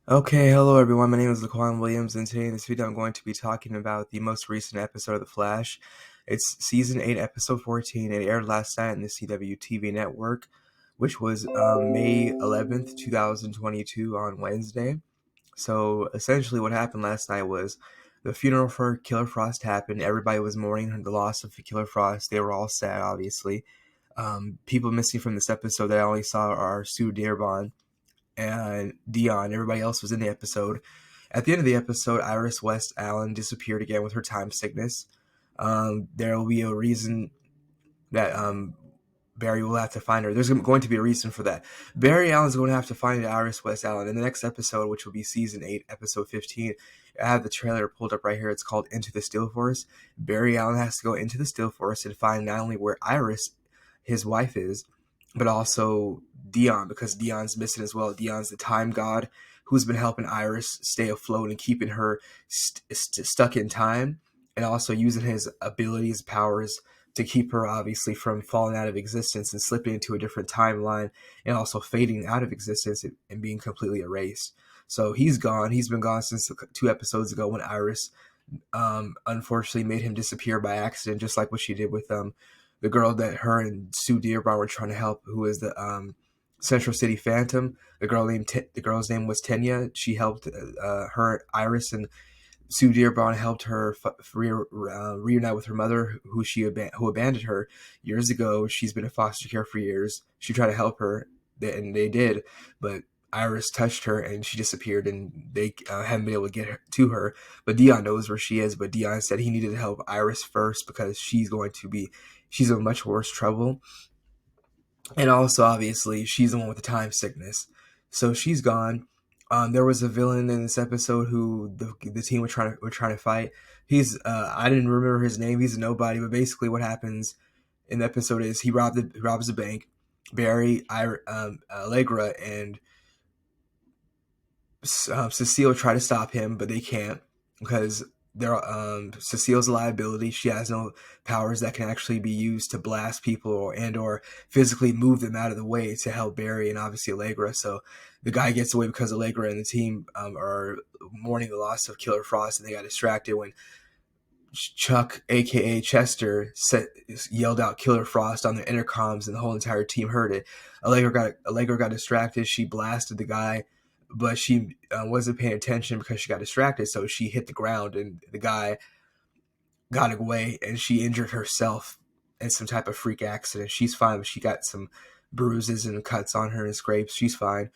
Okay, hello everyone. My name is Laquan Williams, and today in this video I'm going to be talking about the most recent episode of The Flash. It's season 8, episode 14. It aired last night on the CW TV network, which was May 11th, 2022 on Wednesday. So essentially, what happened last night was the funeral for Killer Frost happened. Everybody was mourning the loss of Killer Frost. They were all sad, obviously. People missing from this episode that I only saw are Sue Dearborn and Dion. Everybody else was in the episode. At the end of the episode, Iris West Allen disappeared again with her time sickness. There will be a reason that Barry will have to find her. There's going to be a reason for that. Barry Allen's going to have to find Iris West Allen in the next episode, which will be season 8, episode 15. I have the trailer pulled up right here. It's called Into the Still Forest. Barry Allen has to go into the Still Forest and find not only where Iris, his wife, is, but also Dion, because Dion's missing as well. Dion's the time god who's been helping Iris stay afloat and keeping her stuck in time, and also using his abilities, powers to keep her obviously from falling out of existence and slipping into a different timeline, and also fading out of existence and being completely erased. So he's gone. He's been gone since 2 episodes ago when Iris unfortunately made him disappear by accident, just like what she did with the girl that her and Sue Dearborn were trying to help, who is the Central City Phantom. The girl's name was Tenya. She helped her, Iris, and Sue Dearborn helped her reunite with her mother, who abandoned her years ago. She's been in foster care for years. She tried to help her, and they did, but Iris touched her and she disappeared, and they haven't been able to get her, to her. But Dion knows where she is. But Dion said he needed to help Iris first because she's in much worse trouble, and also obviously she's the one with the time sickness. So she's gone. There was a villain in this episode who the team were trying to fight. He's I didn't remember his name. He's a nobody. But basically, what happens in the episode is he robs a bank. Barry, Allegra, and Cecile try to stop him, but they can't because they're Cecile's a liability. She has no powers that can actually be used to blast people or physically move them out of the way to help Barry and obviously Allegra. So the guy gets away because Allegra and the team are mourning the loss of Killer Frost, and they got distracted when Chuck, aka Chester, yelled out "Killer Frost" on the intercoms, and the whole entire team heard it. Allegra got distracted. She blasted the guy, but she wasn't paying attention because she got distracted. So she hit the ground, and the guy got away, and she injured herself in some type of freak accident. She's fine, but she got some bruises and cuts on her and scrapes. She's fine.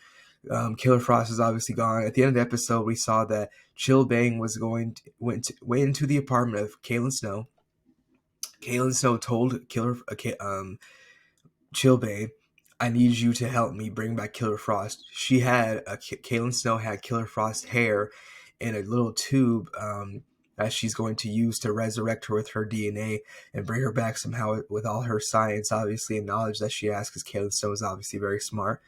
Killer Frost is obviously gone. At the end of the episode, we saw that Chill Bang went into the apartment of Caitlin Snow. Caitlin Snow told Chill Bang, "I need you to help me bring back Killer Frost." Caitlin Snow had Killer Frost hair in a little tube that she's going to use to resurrect her with her DNA and bring her back somehow with all her science, obviously, and knowledge that she has, because Caitlin Snow is obviously very smart.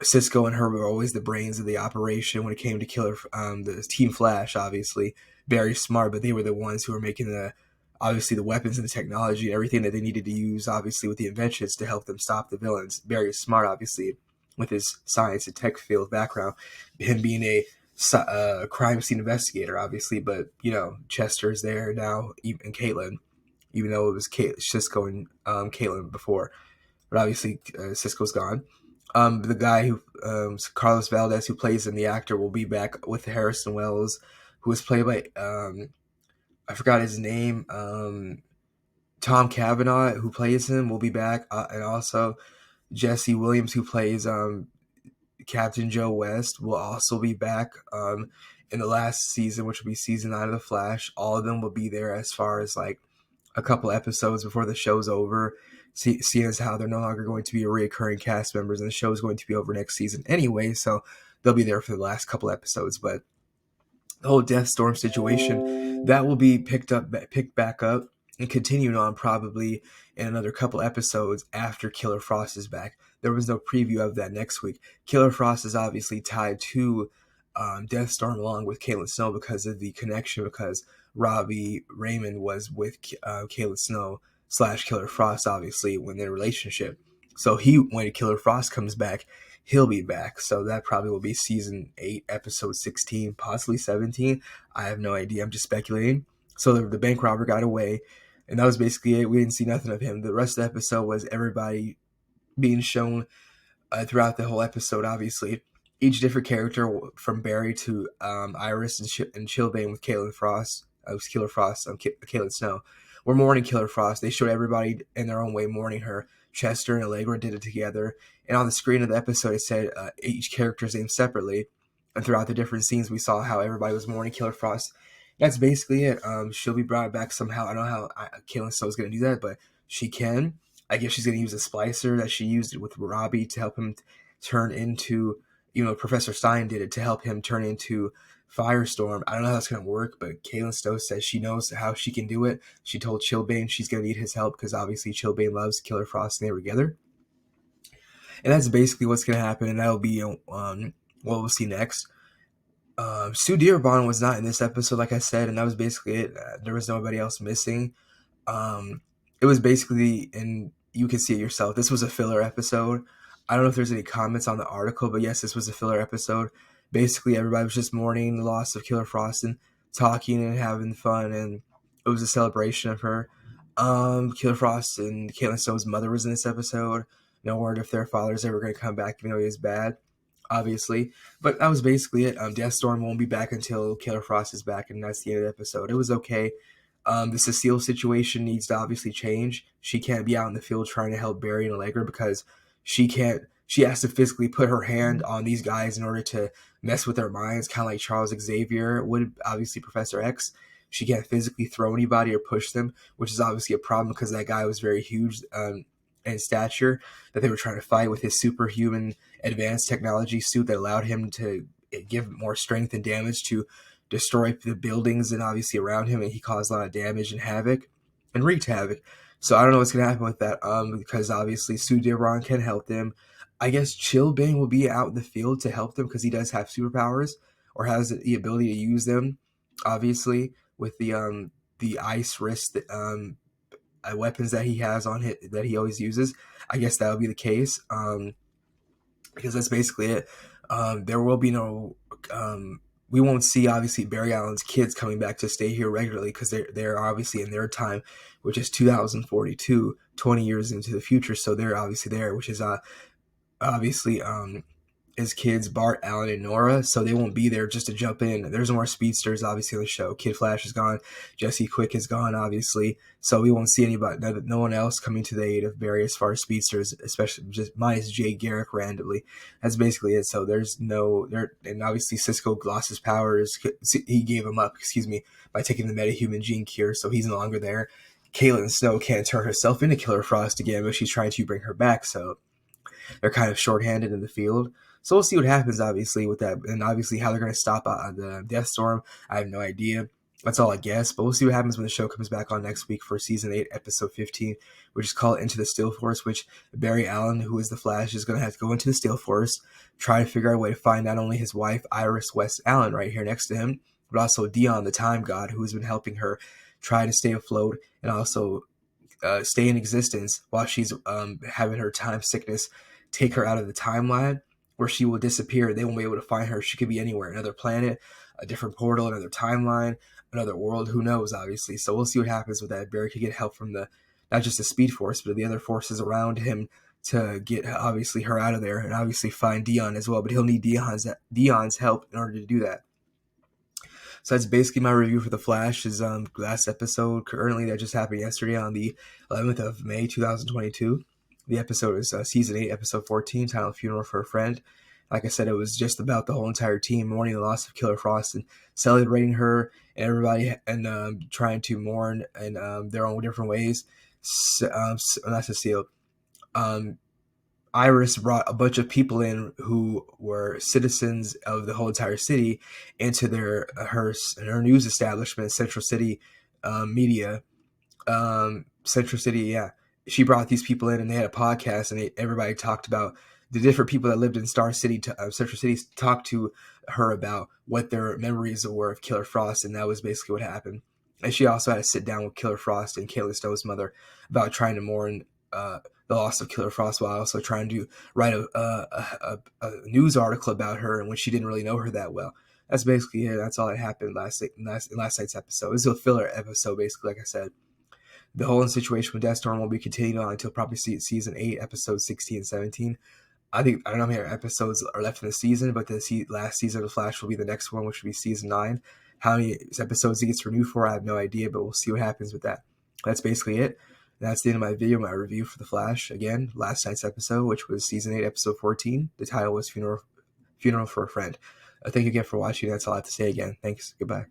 Cisco and her were always the brains of the operation when it came to the Team Flash, obviously. Very smart, but they were the ones who were making obviously the weapons and the technology and everything that they needed to use, obviously, with the inventions to help them stop the villains. Barry smart, obviously, with his science and tech field background, him being a crime scene investigator, obviously, but, Chester's there now, and Caitlin, even though it was Cisco and Caitlin before. But obviously, Cisco's gone. The guy who Carlos Valdez, who plays him, the actor, will be back with Harrison Wells, who was played by I forgot his name. Tom Cavanaugh, who plays him, will be back, and also Jesse Williams, who plays Captain Joe West, will also be back in the last season, which will be season 9 of The Flash. All of them will be there as far as like a couple episodes before the show's over, seeing as how they're no longer going to be reoccurring cast members, and the show is going to be over next season anyway, so they'll be there for the last couple episodes. But the whole Death Storm situation, that will be picked back up and continued on probably in another couple episodes after Killer Frost is back. There was no preview of that next week. Killer Frost is obviously tied to Deathstorm along with Caitlin Snow because of the connection, because Robbie Raymond was with Caitlin Snow / Killer Frost, obviously, when their relationship. So when Killer Frost comes back, he'll be back. So that probably will be season 8, episode 16, possibly 17. I have no idea. I'm just speculating. So the bank robber got away, and that was basically it. We didn't see nothing of him. The rest of the episode was everybody being shown throughout the whole episode, obviously. Each different character, from Barry to Iris and Chilblain with Caitlin Frost, Killer Frost, Caitlin Snow. We're mourning Killer Frost. They showed everybody in their own way mourning her. Chester and Allegra did it together. And on the screen of the episode, it said each character's name separately. And throughout the different scenes, we saw how everybody was mourning Killer Frost. That's basically it. She'll be brought back somehow. I don't know how Caitlin Snow is going to do that, but she can. I guess she's going to use a splicer that she used with Robbie to help him turn into, Professor Stein did it to help him turn into Firestorm. I don't know how that's going to work, but Caitlin Stowe says she knows how she can do it. She told Chilblain she's going to need his help because obviously Chilblain loves Killer Frost and they were together. And that's basically what's going to happen, and that'll be what we'll see next. Sue Dearborn was not in this episode, like I said, and that was basically it. There was nobody else missing. It was basically, and you can see it yourself, this was a filler episode. I don't know if there's any comments on the article, but yes, this was a filler episode. Basically, everybody was just mourning the loss of Killer Frost and talking and having fun, and it was a celebration of her. Killer Frost and Caitlin Stowe's mother was in this episode. No word if their father's ever going to come back, even though he is bad, obviously. But that was basically it. Deathstorm won't be back until Killer Frost is back, and that's the end of the episode. It was okay. The Cecile situation needs to obviously change. She can't be out in the field trying to help Barry and Allegra because she has to physically put her hand on these guys in order to mess with their minds, kind of like Charles Xavier would, obviously Professor X. She can't physically throw anybody or push them, which is obviously a problem because that guy was very huge in stature that they were trying to fight with his superhuman advanced technology suit that allowed him to give more strength and damage to destroy the buildings and obviously around him, and he caused a lot of damage and havoc and wreaked havoc. So I don't know what's going to happen with that because obviously Sue Dearborn can help them. I guess Chilblain will be out in the field to help them because he does have superpowers or has the ability to use them, obviously, with the ice wrist weapons that he has on him that he always uses. I guess that would be the case because that's basically it. There will be no we won't see obviously Barry Allen's kids coming back to stay here regularly because they're obviously in their time, which is 2042, 20 years into the future. So they're obviously there, which is obviously his kids, Bart, Allen, and Nora. So they won't be there just to jump in. There's no more speedsters obviously on the show. Kid Flash is gone. Jesse Quick is gone obviously. So we won't see anybody, no one else coming to the aid of Barry as far as speedsters, especially just minus Jay Garrick randomly. That's basically it. So there's no there, and obviously Cisco lost his powers. He gave him up, by taking the metahuman gene cure. So he's no longer there. Caitlin Snow can't turn herself into Killer Frost again, but she's trying to bring her back. So they're kind of shorthanded in the field. So we'll see what happens, obviously, with that. And obviously how they're going to stop the Deathstorm, I have no idea. That's all I guess. But we'll see what happens when the show comes back on next week for Season 8, Episode 15, which is called Into the Steel Forest, which Barry Allen, who is the Flash, is going to have to go into the Steel Forest, try to figure out a way to find not only his wife, Iris West Allen, right here next to him, but also Dion, the Time God, who has been helping her try to stay afloat and also stay in existence while she's having her time sickness take her out of the timeline where she will disappear. They won't be able to find her. She could be anywhere, another planet, a different portal, another timeline, another world. Who knows, obviously. So we'll see what happens with that. Barry could get help from not just the Speed Force, but the other forces around him to get, obviously, her out of there and obviously find Dion as well. But he'll need Dion's help in order to do that. So that's basically my review for The Flash. Is last episode currently that just happened yesterday on the 11th of May, 2022. The episode is Season 8, Episode 14, titled Funeral for a Friend. Like I said, it was just about the whole entire team mourning the loss of Killer Frost and celebrating her and everybody and trying to mourn in their own different ways. Not Cecile. Iris brought a bunch of people in who were citizens of the whole entire city into her news establishment, Central City Media. Central City, yeah. She brought these people in and they had a podcast and everybody talked about the different people that lived in Central City talked to her about what their memories were of Killer Frost, and that was basically what happened. And she also had to sit down with Killer Frost and Caitlin Stowe's mother about trying to mourn the loss of Killer Frost, while also trying to write a news article about her, and when she didn't really know her that well. That's basically it. That's all that happened last night's episode. This is a filler episode, basically. Like I said, the whole situation with Deathstorm will be continued on until probably season 8, episodes 16 and 17. I don't know how many episodes are left in the season, but the last season of The Flash will be the next one, which will be season 9. How many episodes it gets renewed for, I have no idea, but we'll see what happens with that. That's basically it. That's the end of my video, my review for The Flash. Again, last night's episode, which was season 8, episode 14. The title was Funeral for a Friend. Thank you again for watching. That's all I have to say again. Thanks. Goodbye.